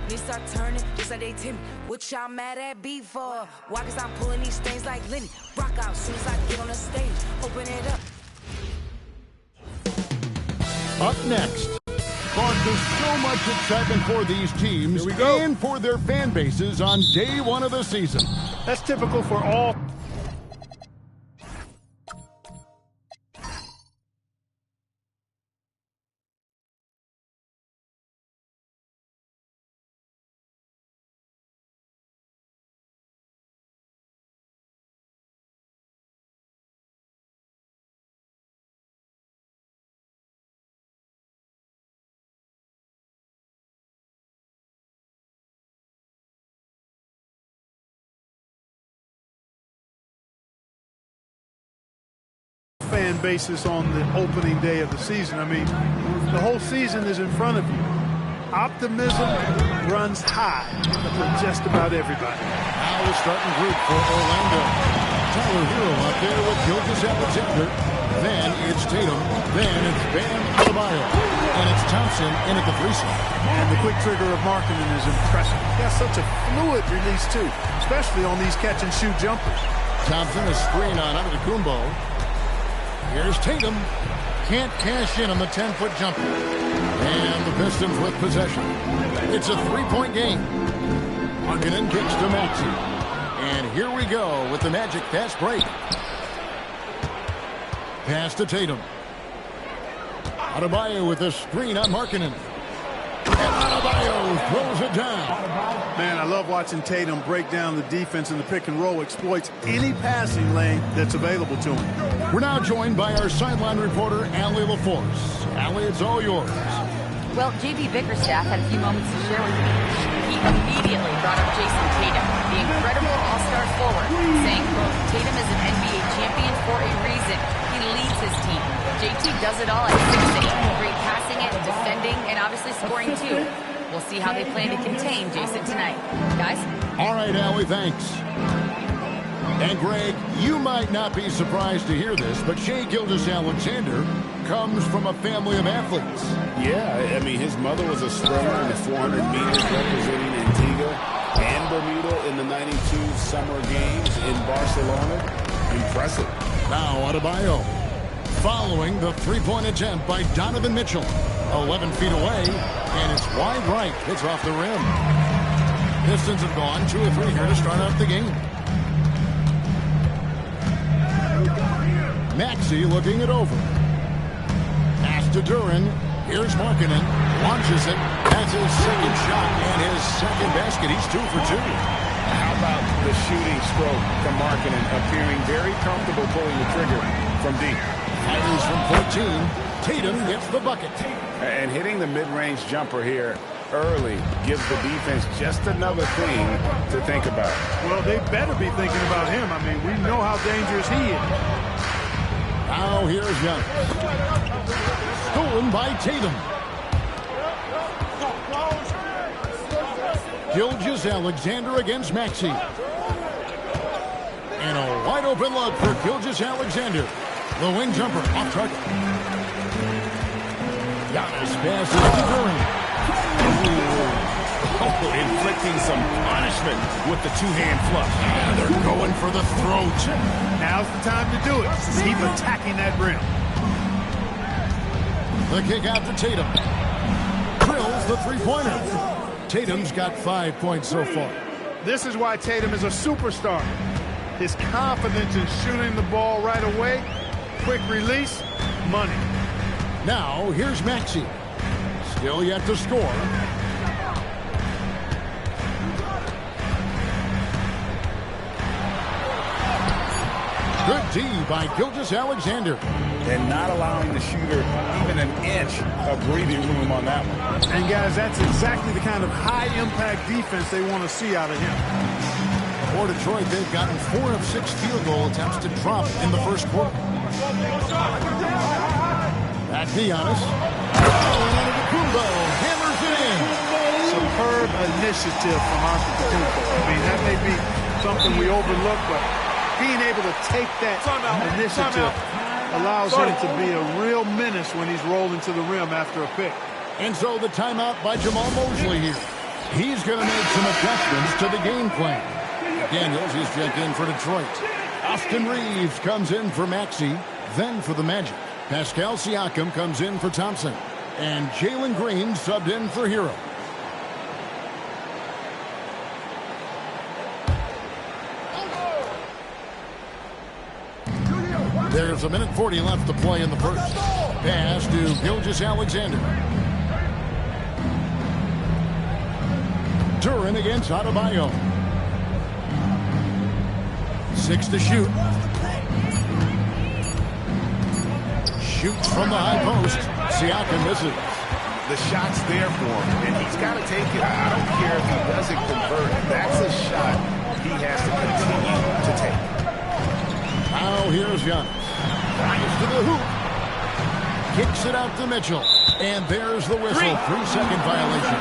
They start turning, just like they timid. What y'all mad at B for? Why? Cause I'm pulling these things like Lenny. Rock out soon as I get on the stage. Open it up. Up next. But there's so much excitement for these teams and for their fan bases on day one of the season. That's typical for all. Fan bases on the opening day of the season. I mean, the whole season is in front of you. Optimism runs high for just about everybody. Now the starting group for Orlando. Tyler Hero up there with Gilgeous-Alexander. Then it's Tatum. Then it's Bam Adebayo. And it's Thompson in at the 3 slot. And the quick trigger of Markkanen is impressive. He has such a fluid release, too, especially on these catch-and-shoot jumpers. Thompson, a screen on Antetokounmpo. Here's Tatum. Can't cash in on the 10-foot jumper. And the Pistons with possession. It's a 3-point game. Markkanen kicks to Maxey. And here we go with the Magic fast break. Pass to Tatum. Adebayo with a screen on Markkanen. And Adebayo throws it down. Man, I love watching Tatum break down the defense in the pick and roll, exploits any passing lane that's available to him. We're now joined by our sideline reporter, Allie LaForce. Allie, it's all yours. Well, J.B. Bickerstaff had a few moments to share with me. He immediately brought up Jason Tatum, the incredible all-star forward, saying, quote, Tatum is an NBA champion for a reason. He leads his team. JT does it all at 6'8", great passing it, defending, and obviously scoring too. We'll see how they plan to contain Jason tonight. Guys? All right, Allie, thanks. And, Greg, you might not be surprised to hear this, but Shai Gilgeous-Alexander comes from a family of athletes. Yeah, I mean, his mother was a swimmer in the 400 meters representing Antigua and Bermuda in the 92 Summer Games in Barcelona. Impressive. Now Adebayo following the three-point attempt by Donovan Mitchell. 11 feet away, and it's wide right. It's off the rim. Pistons have gone 2 or 3 here to start out the game. Maxey looking it over. Pass to Duren. Here's Markkanen. Launches it. That's his second shot and his second basket. He's 2 for 2. How about the shooting stroke from Markkanen, appearing very comfortable pulling the trigger from deep. Fires from 14. Tatum gets the bucket. And hitting the mid-range jumper here early gives the defense just another thing to think about. Well, they better be thinking about him. I mean, we know how dangerous he is. Now here's Young. Stolen by Tatum. Gilgeous-Alexander against Maxey. And a wide open look for Gilgeous-Alexander. The wing jumper off target. Giannis passes to Duren. Inflicting some punishment with the two-hand flush. And they're going for the throat. Now's the time to do it. Keep attacking that rim. The kick out to Tatum. Drills the three-pointer. Tatum's got 5 points so far. This is why Tatum is a superstar. His confidence in shooting the ball right away, quick release, money. Now, here's Maxey. Still yet to score. Good D by Gilgeous-Alexander. And not allowing the shooter even an inch of breathing room on that one. And, guys, that's exactly the kind of high-impact defense they want to see out of him. For Detroit, they've gotten 4 of 6 field goal attempts to drop in the first quarter. Back to Giannis. Antetokounmpo hammers it in. Superb initiative from Antetokounmpo. I mean, that may be something we overlook, but being able to take that initiative allows him to be a real menace when he's rolling to the rim after a pick. And so the timeout by Jamal Mosley here. He's going to make some adjustments to the game plan. Daniels is checked in for Detroit. Austin Reeves comes in for Maxey, then for the Magic. Pascal Siakam comes in for Thompson. And Jalen Green subbed in for Hero. There's a minute 40 left to play in the first. Pass to Gilgeous-Alexander. Duren against Adebayo. 6 to shoot. Shoots from the high post. Siakam misses. The shot's there for him, and he's got to take it. I don't care if he doesn't convert. That's a shot he has to continue to take. Now here's Giannis. Drives to the hoop. Kicks it out to Mitchell. And there's the whistle. 3-second violation.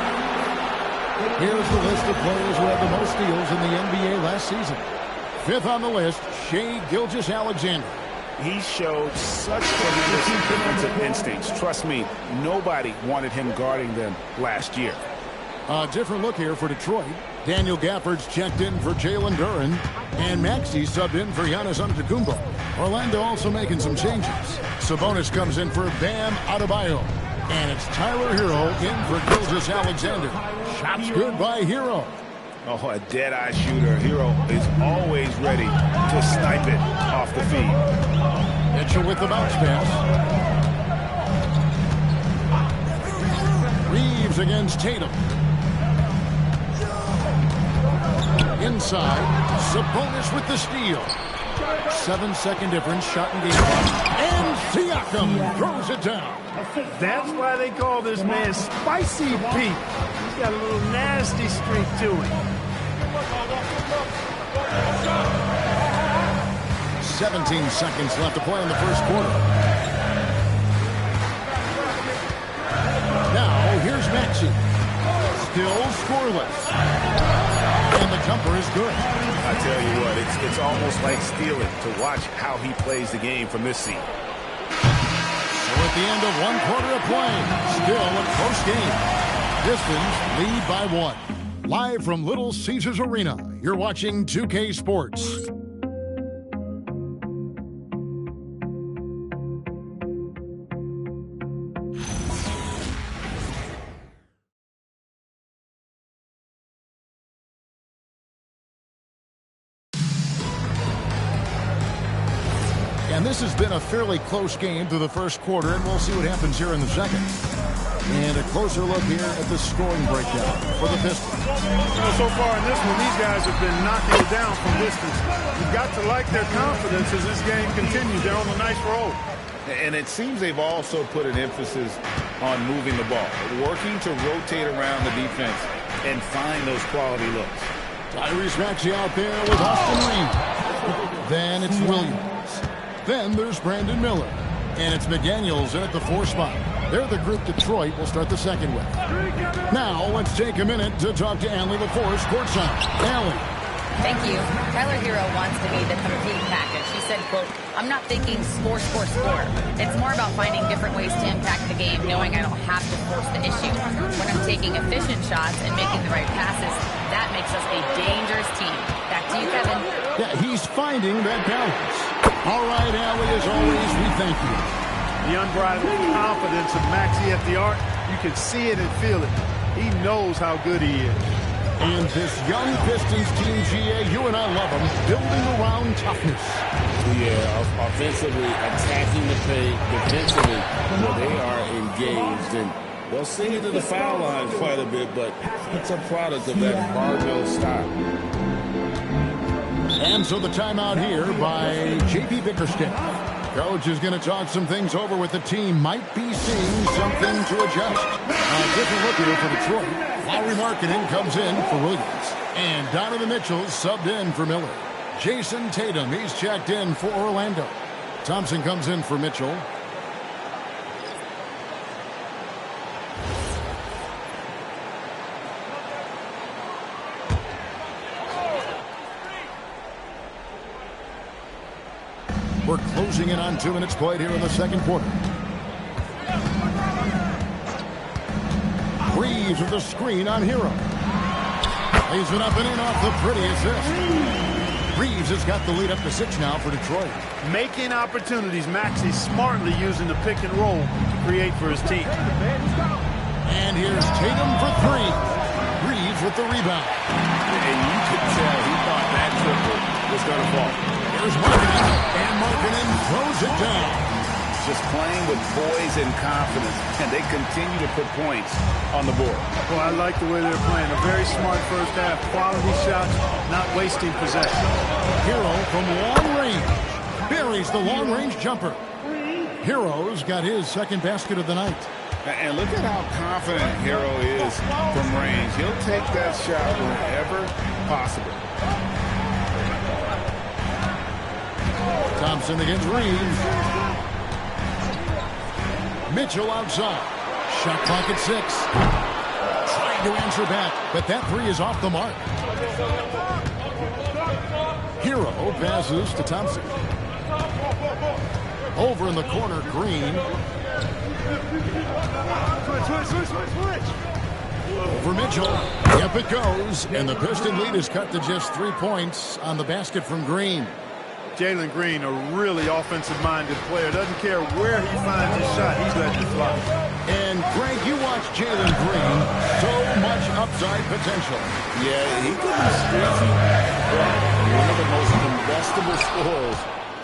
Here's the list of players who had the most steals in the NBA last season. 5th on the list, Shai Gilgeous-Alexander. He showed such tremendous defensive instincts. Trust me, nobody wanted him guarding them last year. A different look here for Detroit. Daniel Gafford's checked in for Jalen Duren. And Maxey subbed in for Giannis Antetokounmpo. Orlando also making some changes. Sabonis comes in for Bam Adebayo. And it's Tyler Hero in for Gilgeous-Alexander. Shots good by Hero. Oh, a dead-eye shooter. Hero is always ready to snipe it off the feed. Mitchell with the bounce pass. Reeves against Tatum. Inside, Sabonis with the steal. 7-second difference, shot and game clock. And Siakam throws it down. That's why they call this man Spicy Pete. He's got a little nasty streak to him. 17 seconds left to play in the first quarter. Now, here's Maxey. Still scoreless. And the jumper is good. I tell you what, it's almost like stealing to watch how he plays the game from this seat. So at the end of 1 quarter of play, still a close game. Pistons lead by 1. Live from Little Caesars Arena, you're watching 2K Sports. And this has been a fairly close game through the first quarter, and we'll see what happens here in the second. And a closer look here at the scoring breakdown for the Pistons. So far in this one, these guys have been knocking it down from distance. You've got to like their confidence as this game continues. They're on a nice roll. And it seems they've also put an emphasis on moving the ball, working to rotate around the defense and find those quality looks. Tyrese Maxey out there with Austin Reeves. Then it's Williams. Then there's Brandon Miller. And it's McDaniels in at the 4 spot. They're the group Detroit will start the second with. Now, let's take a minute to talk to Allie LaForce courtside. Allie. Thank you. Tyler Hero wants to be the complete package. He said, quote, "I'm not thinking score, score, score. It's more about finding different ways to impact the game, knowing I don't have to force the issue. When I'm taking efficient shots and making the right passes, that makes us a dangerous team." Back to you, Kevin. Yeah, he's finding that balance. All right, Allie, as always, we thank you. The unbridled confidence of Maxey at the arc, you can see it and feel it. He knows how good he is. And this young Pistons team, GA, you and I love them, building around toughness. Yeah, offensively, attacking the paint, defensively, they are engaged. And they'll sing it to the foul line quite a bit, but it's a product of that hard-nosed style. And so the timeout here by J.P. Bickerstaff. Coach is going to talk some things over with the team. Might be seeing something to adjust. A different look here for Detroit. Lauri Markkanen comes in for Williams. And Donovan Mitchell subbed in for Miller. Jason Tatum, he's checked in for Orlando. Thompson comes in for Mitchell. We're closing in on 2 minutes played here in the second quarter. Reeves with the screen on Hero. Lays it up and in off the pretty assist. Reeves has got the lead up to 6 now for Detroit. Making opportunities. Maxey smartly using the pick and roll to create for his team. And here's Tatum for 3. Reeves with the rebound. And you could tell he thought that triple was going to fall. Here's Markkanen, and Markkanen throws it down. Just playing with poise and confidence, and they continue to put points on the board. Well, I like the way they're playing. A very smart first half. Quality shots, not wasting possession. Hero from long range. Buries the long-range jumper. Hero's got his second basket of the night. And look at how confident Hero is from range. He'll take that shot wherever possible. Thompson against Reeves. Mitchell outside. Shot clock at 6. Trying to answer back, but that 3 is off the mark. Hero passes to Thompson. Over in the corner, Green. Switch. Over Mitchell. Up it goes, and the Piston lead is cut to just 3 points on the basket from Green. Jalen Green, a really offensive-minded player. Doesn't care where he finds his shot. He's letting it fly. And, Greg, you watch Jalen Green. So much upside potential. Yeah, he could be streaky, but one of the most investable scorers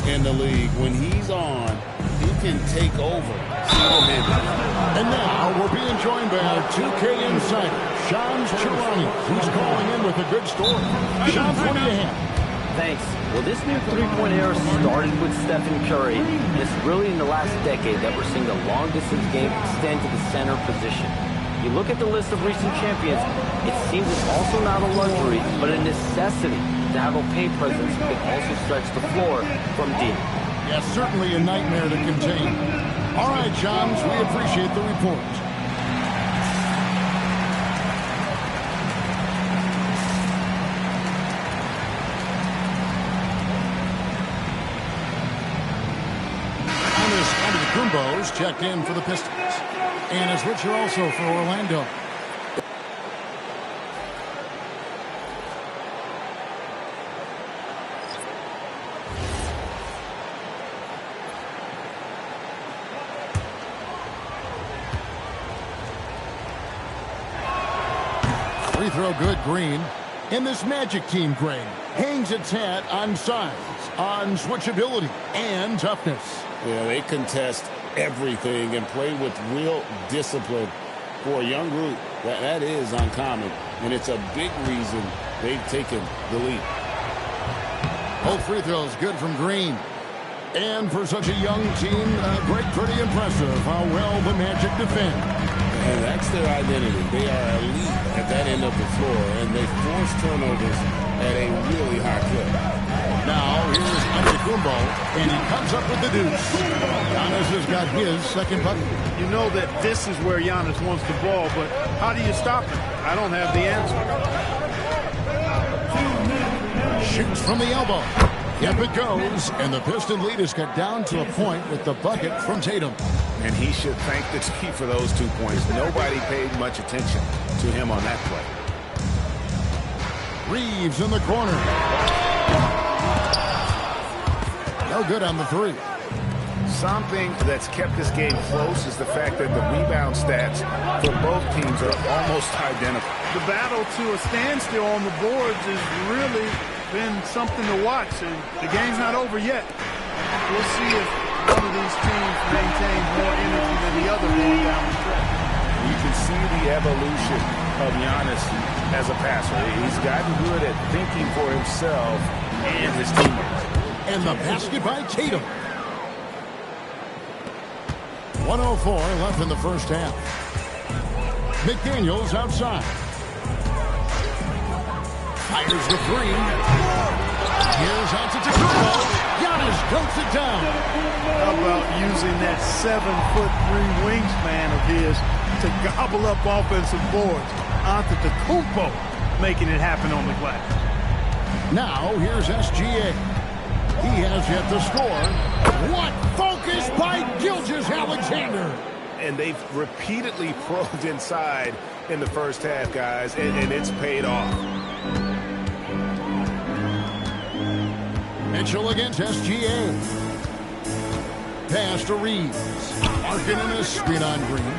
in the league. When he's on, he can take over single-handedly. And now we're being joined by our 2K insider, Shams Charania, who's calling in with a good story. Shams, what do you have? Thanks. Well, this new three-point era started with Stephen Curry, and it's really in the last decade that we're seeing the long-distance game extend to the center position. You look at the list of recent champions, it seems it's also not a luxury, but a necessity to have a paint presence that can also stretch the floor from deep. Yes, certainly a nightmare to contain. All right, Shams, we appreciate the report. Kumbo's checked in for the Pistons. And is Richard also for Orlando. Free throw good, Green. And this Magic team, Greg, hangs its hat on size, on switchability, and toughness. Yeah, they contest everything and play with real discipline. For a young group, that is uncommon, and it's a big reason they've taken the lead. Both free throws good from Green. And for such a young team, Greg, pretty impressive how well the Magic defend. And that's their identity. They are elite at that end of the floor, and they force turnovers at a really high clip. Now, here's Antetokounmpo, and he comes up with the deuce. Giannis has got his second bucket. You know that this is where Giannis wants the ball, but how do you stop him? I don't have the answer. Shoots from the elbow. Yep, it goes, and the Piston lead is cut down to a point with the bucket from Tatum. And he should thank the Chief for those 2 points. Nobody paid much attention to him on that play. Reeves in the corner. No good on the 3. Something that's kept this game close is the fact that the rebound stats for both teams are almost identical. The battle to a standstill on the boards has really been something to watch, and the game's not over yet. We'll see if one of these teams maintains more energy than the other going down the stretch. You can see the evolution of Giannis as a passer. He's gotten good at thinking for himself and his teammates. And the basket by Tatum. 1:04 left in the first half. McDaniels outside. Fires the 3. Here's Antetokounmpo. Giannis dunks it down. How about using that 7'3" wingspan of his to gobble up offensive boards? Antetokounmpo making it happen on the glass. Now here's SGA. He has yet to score. What focus by Gilgeous-Alexander. And they've repeatedly probed inside in the first half, guys, and it's paid off. Mitchell against SGA. Pass to Reeves. Markkanen a screen on Green.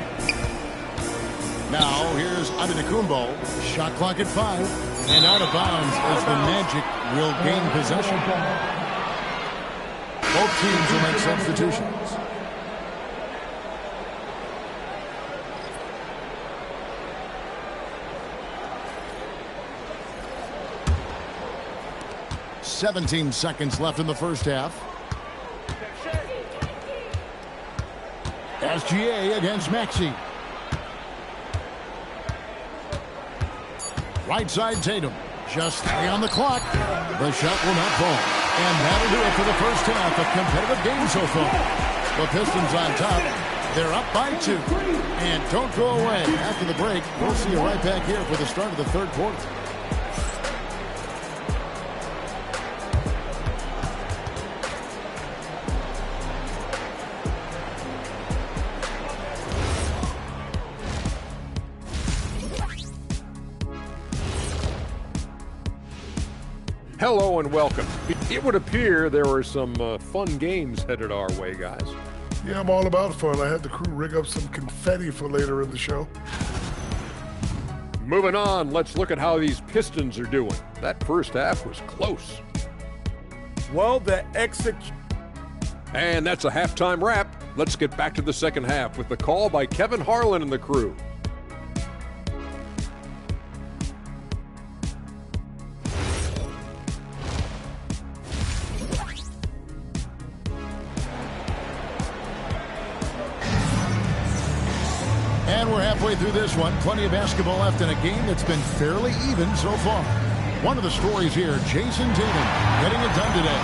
Now here's Antetokounmpo. Shot clock at 5. And out of bounds as the Magic will gain possession. Both teams will make substitutions. "17 seconds left in the first half. SGA against Maxey. Right side Tatum. Just 3 on the clock. The shot will not fall. And that'll do it for the first half. A competitive game so far. The Pistons on top. They're up by 2. And don't go away. After the break, we'll see you right back here for the start of the third quarter. Hello and welcome. It would appear there were some fun games headed our way, guys. Yeah, I'm all about fun. I had the crew rig up some confetti for later in the show. Moving on, let's look at how these Pistons are doing. That first half was close. Well, the execution. And that's a halftime wrap. Let's get back to the second half with the call by Kevin Harlan and the crew. And we're halfway through this one. Plenty of basketball left in a game that's been fairly even so far. One of the stories here, Jason Tatum getting it done today.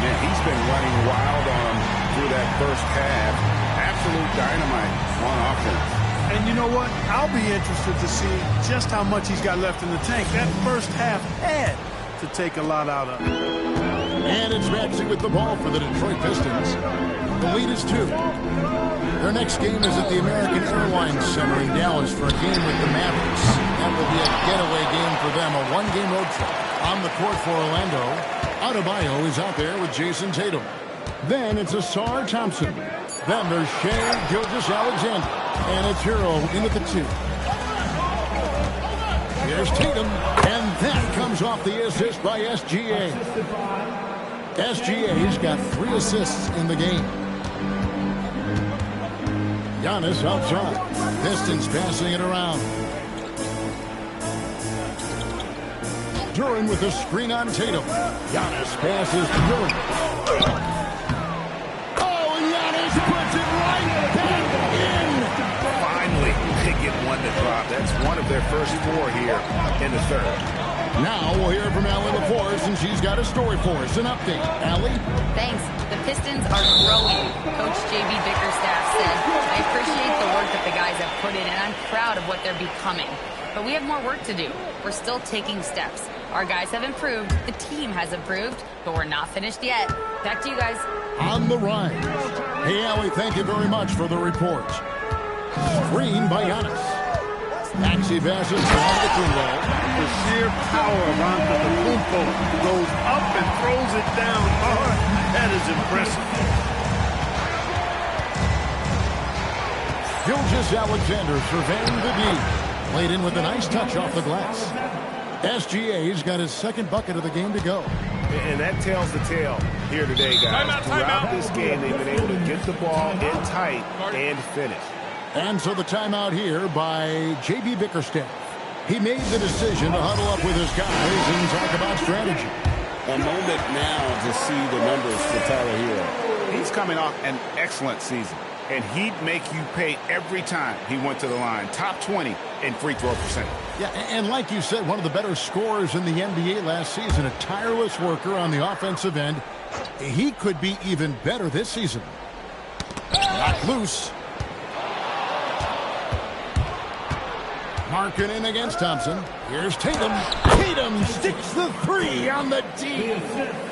Yeah, he's been running wild on him through that first half. Absolute dynamite on offense. And you know what? I'll be interested to see just how much he's got left in the tank. That first half had to take a lot out of him. And it's Maxey with the ball for the Detroit Pistons. The lead is 2. Their next game is at the American Airlines Center in Dallas for a game with the Mavericks. That will be a getaway game for them, a one-game road trip. On the court for Orlando, Adebayo is out there with Jason Tatum. Then it's Ausar Thompson. Then there's Shai Gilgeous-Alexander. And it's Hero in at the 2. Here's Tatum. And that comes off the assist by SGA. SGA's got 3 assists in the game. Giannis outside. Pistons passing it around. Duran with a screen on Tatum. Giannis passes to Duran. Oh, and Giannis puts it right back in. Finally, they get one to drop. That's one of their first 4 here in the third. Now we'll hear from Allie LaForce, and she's got a story for us. An update. Allie? Thanks. The Pistons are growing. Coach J.B. Bickerstaff said, I appreciate the work that the guys have put in, and I'm proud of what they're becoming. But we have more work to do. We're still taking steps. Our guys have improved. The team has improved, but we're not finished yet. Back to you guys. On the rise. Hey, Allie, thank you very much for the report. Screen by Giannis. Maxey passes to Antetokounmpo. The sheer power of Antetokounmpo goes up and throws it down hard. That is impressive. Gilgeous-Alexander surveying the D. Played in with a nice touch off the glass. SGA's got his second bucket of the game to go. And that tells the tale here today, guys. Throughout this game, they've been able to get the ball in tight and finish. And so the timeout here by J.B. Bickerstaff. He made the decision to huddle up with his guys and talk about strategy. A moment now to see the numbers for Tyler Hero. He's coming off an excellent season, and he'd make you pay every time he went to the line. Top 20 in free throw percentage. Yeah, and like you said, one of the better scorers in the NBA last season, a tireless worker on the offensive end. He could be even better this season. Knocked loose. Markkanen against Thompson. Here's Tatum. Tatum sticks the 3 on the D.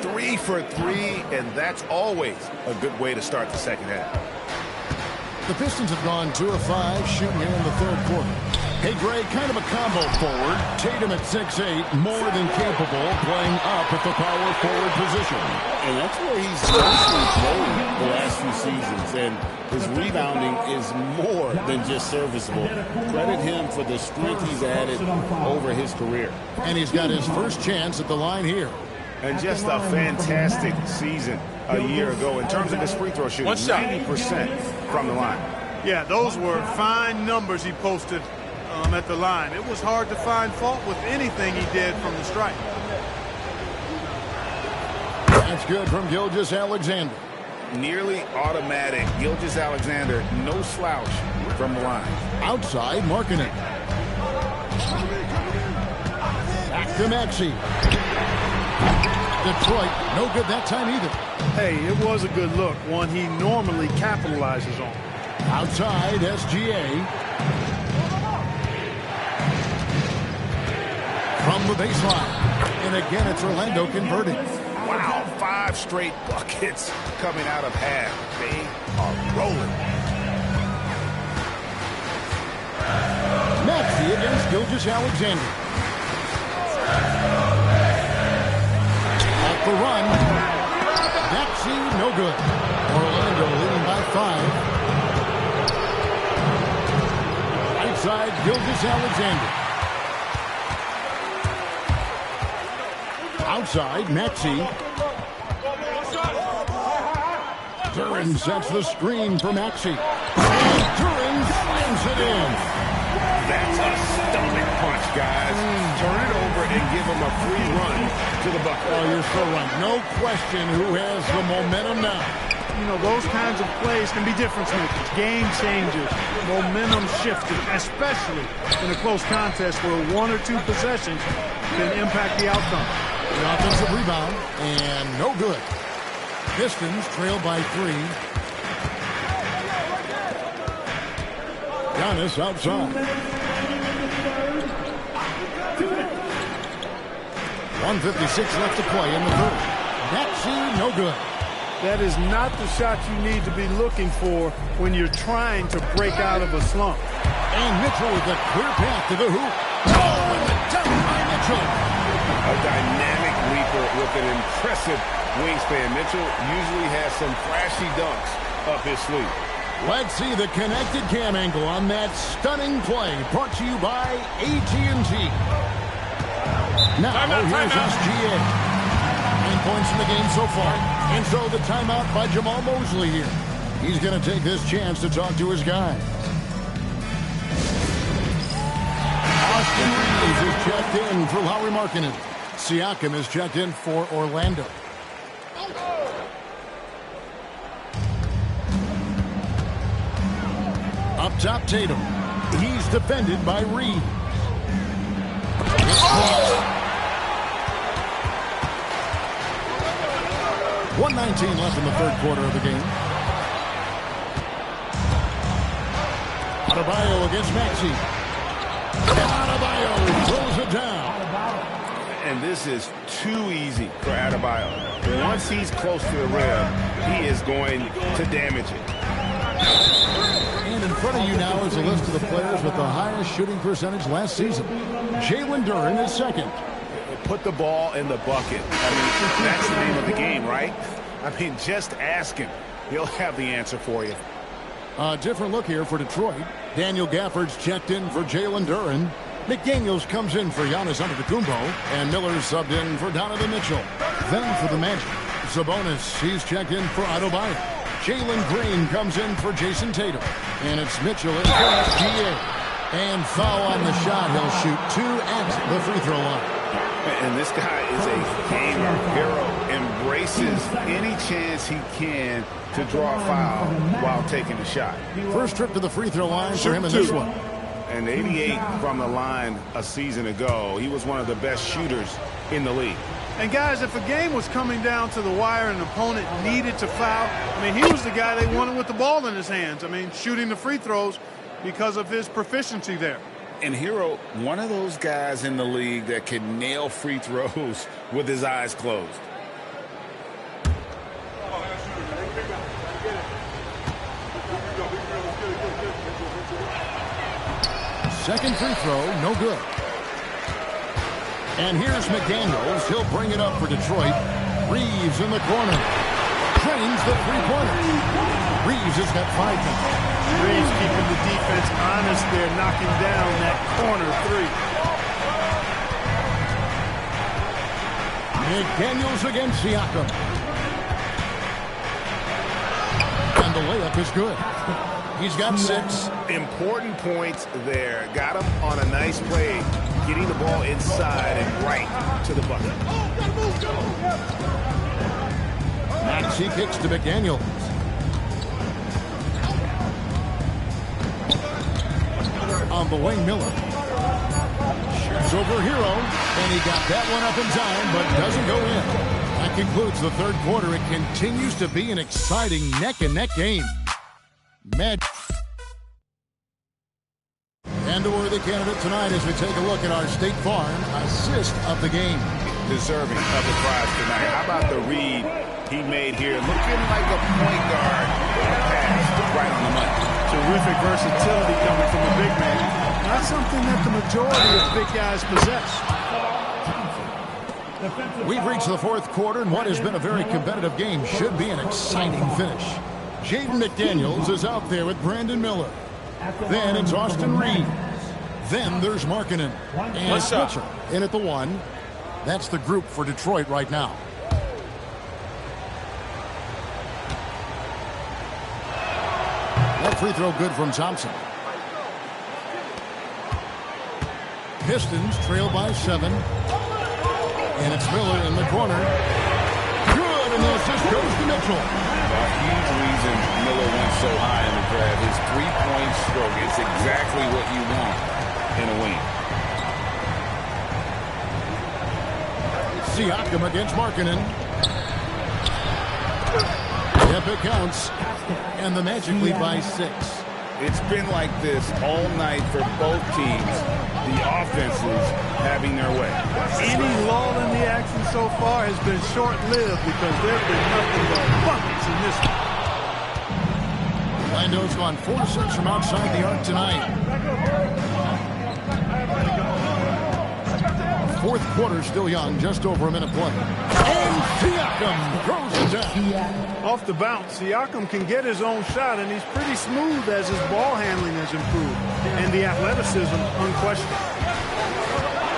3 for 3, and that's always a good way to start the second half. The Pistons have gone 2 of 5 shooting here in the third quarter. Hey, Greg, kind of a combo forward. Tatum at 6'8", more than capable, playing up at the power forward position. And that's where he's mostly played the last few seasons. And his rebounding is more than just serviceable. Credit him for the strength he's added over his career. And he's got his first chance at the line here. And just a fantastic season a year ago in terms of his free throw shooting. 90% from the line. Yeah, those were fine numbers he posted at the line. It was hard to find fault with anything he did from the stripe. That's good from Gilgeous-Alexander. Nearly automatic. Gilgeous-Alexander, no slouch from the line. Outside, Markkanen. Back to Maxey. Detroit, no good that time either. Hey, it was a good look, one he normally capitalizes on. Outside, SGA. From the baseline. And again, it's Orlando converting. Wow, 5 straight buckets coming out of half. They are rolling. Maxey against Gilgeous-Alexander. At the run. Maxey, no good. Orlando leading by 5. Outside, Gilgeous-Alexander. Outside, Maxey. Duren sets the screen for Maxey. And Duren slams it in. That's a stomach punch, guys. Turn it over and give him a free run to the bucket. Oh, you're so right. No question who has the momentum now. You know, those kinds of plays can be difference makers, game changers, momentum shifters, especially in a close contest where 1 or 2 possessions can impact the outcome. The offensive rebound, and no good. Pistons trail by 3. Giannis outside. 1:56 left to play in the third. Maxey, no good. That is not the shot you need to be looking for when you're trying to break out of a slump. And Mitchell with a clear path to the hoop. Oh, and the dunk by Mitchell. A dynamic leaper with an impressive wingspan. Mitchell usually has some flashy dunks up his sleeve. Let's see the connected cam angle on that stunning play. Brought to you by AT&T. Now, here's SGA. 9 points in the game so far. And so the timeout by Jamal Mosley here. He's going to take this chance to talk to his guy. Austin Reeves is checked in for Lauri Markkanen. Siakam is checked in for Orlando. Up top, Tatum. He's defended by Reed. 1:19 left in the third quarter of the game. Adebayo against Maxey. Adebayo throws it down. And this is too easy for Adebayo. Once he's close to the rim, he is going to damage it. And in front of you now is a list of the players with the highest shooting percentage last season. Jalen Duren is second. Put the ball in the bucket. I mean, that's the name of the game, right? I mean, just ask him. He'll have the answer for you. A different look here for Detroit. Daniel Gafford's checked in for Jalen Duren. McDaniels comes in for Giannis Antetokounmpo. And Miller's subbed in for Donovan Mitchell. Then for the Magic, Sabonis, he's checked in for Adebayo. Jalen Green comes in for Jason Tatum. And it's Mitchell in for SGA. And foul on the shot. He'll shoot 2 at the free throw line. And this guy is a gamer hero. Embraces any chance he can to draw a foul while taking a shot. First trip to the free throw line for him in this one. And 88 from the line a season ago. He was one of the best shooters in the league. And guys, if a game was coming down to the wire and an opponent needed to foul, I mean, he was the guy they wanted with the ball in his hands. I mean, shooting the free throws because of his proficiency there. And Hero, one of those guys in the league that can nail free throws with his eyes closed. second free throw, no good. And here's McDaniels. He'll bring it up for Detroit. Reeves in the corner. Drains the three-pointer. Reeves has got 5 now. Reeves keeping the defense honest there, knocking down that corner three. McDaniels against Siakam. And the layup is good. He's got 6. Important points there. Got him on a nice play, getting the ball inside and right to the bucket. Maxey kicks to McDaniels. On the wing, Miller. Shoots over Hero, and he got that one up in time, but doesn't go in. That concludes the third quarter. It continues to be an exciting neck-and-neck game. And a worthy candidate tonight as we take a look at our State Farm assist of the game. Deserving of the prize tonight. How about the read he made here? Looking like a point guard. Pass right on the money. Terrific versatility coming from a big man. Not something that the majority of big guys possess. We've reached the fourth quarter, and what has been a very competitive game should be an exciting finish. Jaden McDaniels is out there with Brandon Miller. Then it's Austin Reeves. Then there's Markkanen and Switzer in at the 1. That's the group for Detroit right now. That free throw good from Thompson. Pistons trail by 7. And it's Miller in the corner. Good, and the assist goes to Mitchell. A huge reason Miller went so high in the draft. His three-point stroke is exactly what you want in a wing. Siakam against Markkanen. Yep, it counts. And the Magic lead by 6. It's been like this all night for both teams. The offenses having their way. Any lull in the action so far has been short-lived because there's been nothing but buckets in this one. Orlando's gone 4-6 from outside the arc tonight. Fourth quarter still young, just over a minute play. And Siakam throws it down. Off the bounce, Siakam can get his own shot, and he's pretty smooth as his ball handling has improved. And the athleticism, unquestioned.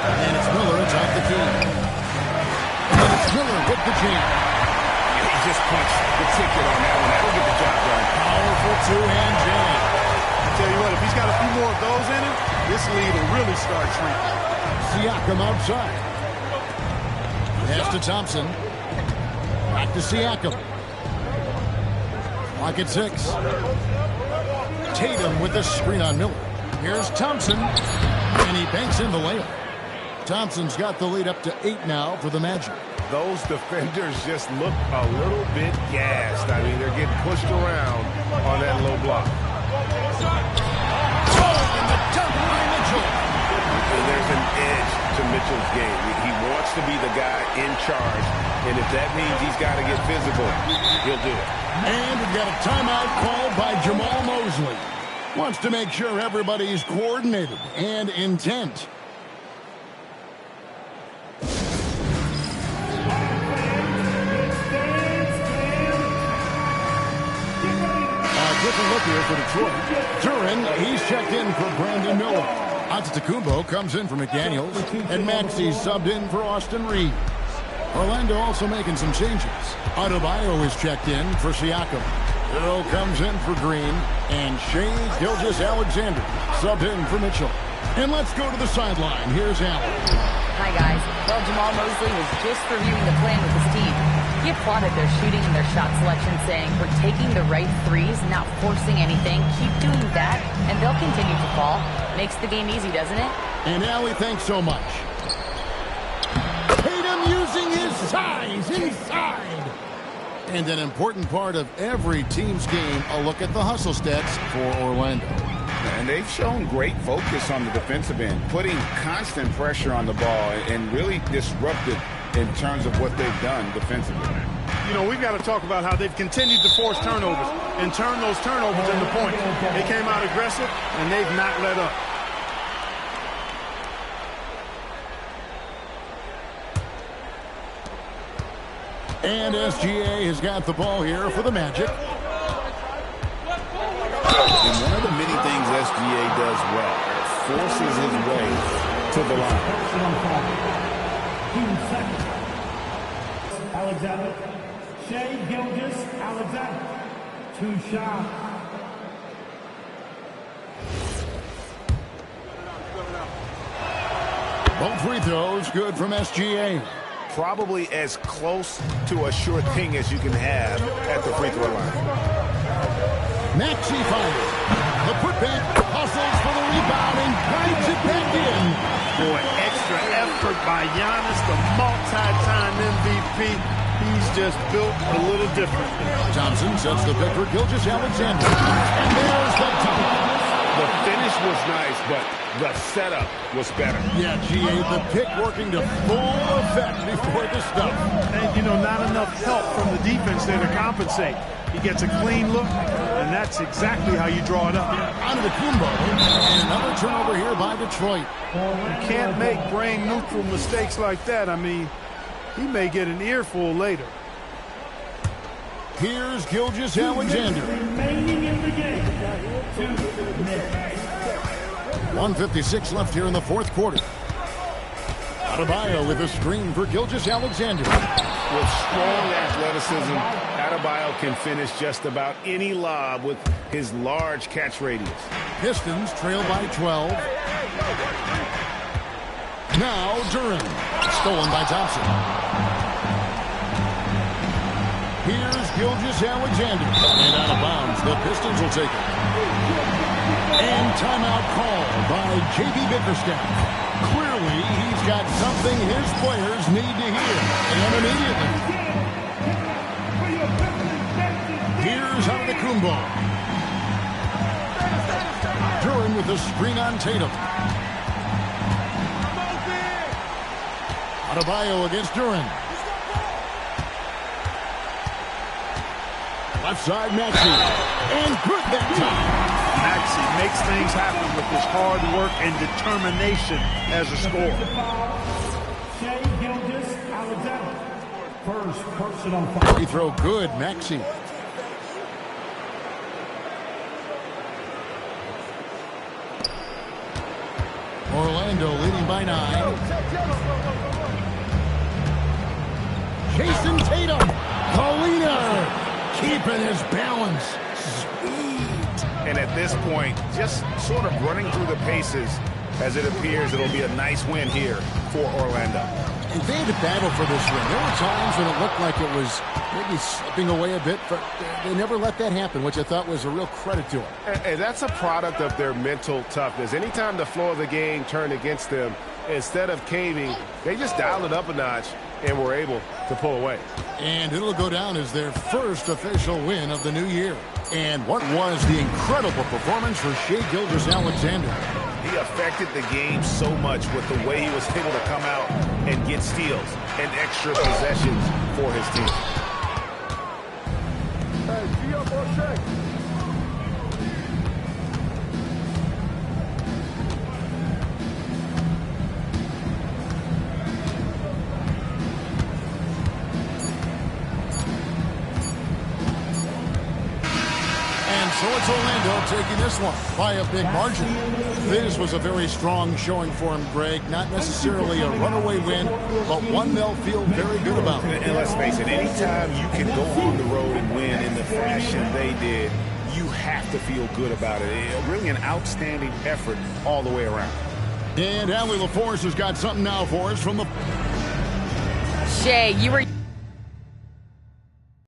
And it's Miller atop the key. And it's Miller with the jam. He just punched the ticket on that one. That'll get the job done. Powerful two-hand jam. I tell you what, if he's got a few more of those in him, this lead will really start shrinking. Siakam outside. Pass to Thompson. Back to Siakam. Clock at 6. Tatum with the screen on Miller. Here's Thompson. And he banks in the layup. Thompson's got the lead up to 8 now for the Magic. Those defenders just look a little bit gassed. I mean, they're getting pushed around on that low block. Oh, and the dunk by Mitchell. And there's an edge to Mitchell's game. He wants to be the guy in charge, and if that means he's got to get physical, he'll do it. And we've got a timeout called by Jamal Mosley. Wants to make sure everybody's coordinated and intent. Different look here for Detroit. Duren, he's checked in for Brandon Miller. Antetokounmpo comes in for McDaniels, and Maxey's subbed in for Austin Reeves. Orlando also making some changes. Adebayo is checked in for Siakam. Earl comes in for Green, and Shai Gilgeous-Alexander subbed in for Mitchell. And let's go to the sideline. Here's Allen. Hi, guys. Well, Jamal Mosley was just reviewing the plan with his team. He applauded their shooting and their shot selection, saying, "We're taking the right threes, not forcing anything. Keep doing that, and they'll continue to fall." Makes the game easy, doesn't it? And Allie, thanks so much. Tatum using his size inside. And an important part of every team's game, a look at the hustle stats for Orlando. And they've shown great focus on the defensive end, putting constant pressure on the ball and really disrupted in terms of what they've done defensively. You know, we've got to talk about how they've continued to force turnovers and turn those turnovers into points. They came out aggressive, and they've not let up. And SGA has got the ball here for the Magic. And one of the many things SGA does well, forces his way to the line. Alexander. Shai Gilgeous-Alexander. 2 shots. Both free throws good from SGA. Probably as close to a sure thing as you can have at the free throw line. Maxey fires. The putback, hustles for the rebound and guides it back in. Boy, extra effort by Giannis, the multi-time MVP. He's just built a little different. Thompson sets the pick for Gilgeous-Alexander. And there's the tie. The finish was nice, but the setup was better. Yeah, GA, the pick working to full effect before the stuff. And, you know, not enough help from the defense there to compensate. He gets a clean look, and that's exactly how you draw it up. Antetokounmpo, and another turnover here by Detroit. You can't make brain-neutral mistakes like that. I mean, he may get an earful later. Here's Gilgeous-Alexander. Remaining in the game. 2 minutes. 1:56 left here in the fourth quarter. Adebayo with a screen for Gilgeous-Alexander. With strong athleticism, Adebayo can finish just about any lob with his large catch radius. Pistons trail by 12. Now Duren. Stolen by Thompson. Here's Gilgeous-Alexander. And out of bounds. The Pistons will take it. And timeout called by J.B. Bickerstaff. Clearly, he's got something his players need to hear. And immediately. Here's Antetokounmpo. Duren with the screen on Tatum. Adebayo against Duren. Left side, Maxey. And good that time. Maxey makes things happen with his hard work and determination as a scorer. Shai Gilgeous-Alexander. First personal foul. Free throw good, Maxey. Orlando leading by 9. Jason Tatum. Paulina keeping his balance. Sweet. And at this point, just sort of running through the paces as it appears it'll be a nice win here for Orlando. And they had to battle for this win. There were times when it looked like it was maybe slipping away a bit, but they never let that happen, which I thought was a real credit to them. And that's a product of their mental toughness. Anytime the flow of the game turned against them, instead of caving, they just dialed it up a notch and were able to pull away. And it'll go down as their first official win of the new year. And what was the incredible performance for Shai Gilgeous-Alexander? He affected the game so much with the way he was able to come out and get steals and extra possessions for his team. So it's Orlando taking this one by a big margin. This was a very strong showing for him, Greg. Not necessarily a runaway win, but one they'll feel very good about. And let's face it, anytime you can go on the road and win in the fashion they did, you have to feel good about it. Really an outstanding effort all the way around. And Allie LaForce has got something now for us from the... Shai, you were...